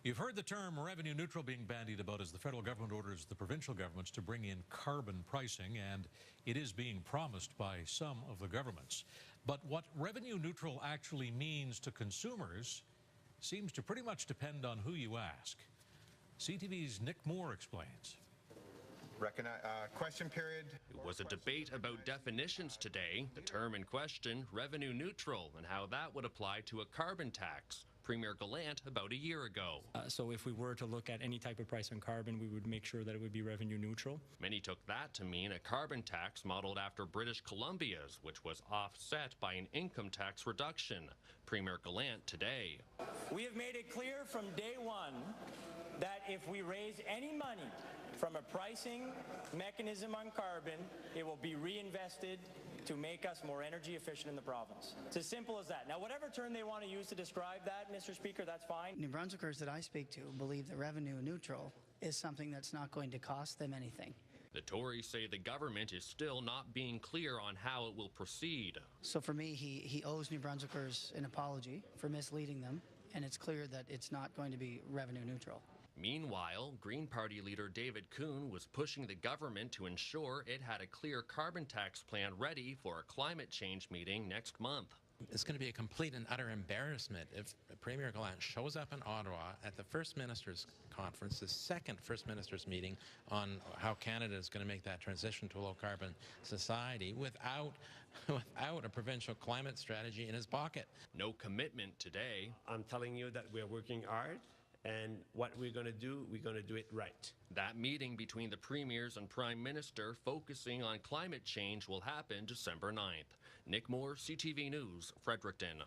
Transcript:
You've heard the term revenue neutral being bandied about as the federal government orders the provincial governments to bring in carbon pricing, and it is being promised by some of the governments. But what revenue neutral actually means to consumers seems to pretty much depend on who you ask. CTV's Nick Moore explains. Question period. It was a debate about definitions today. The term in question, revenue neutral, and how that would apply to a carbon tax. Premier Gallant about a year ago. So if we were to look at any type of price on carbon, we would make sure that it would be revenue neutral. Many took that to mean a carbon tax modeled after British Columbia's, which was offset by an income tax reduction. Premier Gallant today. We have made it clear from day one that if we raise any money from a pricing mechanism on carbon, it will be reinvested to make us more energy efficient in the province. It's as simple as that. Now, whatever term they want to use to describe that, Mr. Speaker, that's fine. New Brunswickers that I speak to believe that revenue neutral is something that's not going to cost them anything. The Tories say the government is still not being clear on how it will proceed. So for me, he owes New Brunswickers an apology for misleading them, and it's clear that it's not going to be revenue neutral. Meanwhile, Green Party leader David Coon was pushing the government to ensure it had a clear carbon tax plan ready for a climate change meeting next month. It's going to be a complete and utter embarrassment if Premier Gallant shows up in Ottawa at the First Ministers' Conference, the second First Ministers' meeting on how Canada is going to make that transition to a low-carbon society without a provincial climate strategy in his pocket. No commitment today. I'm telling you that we're working hard. And what we're going to do it right. That meeting between the premiers and prime minister focusing on climate change will happen December 9th. Nick Moore, CTV News, Fredericton.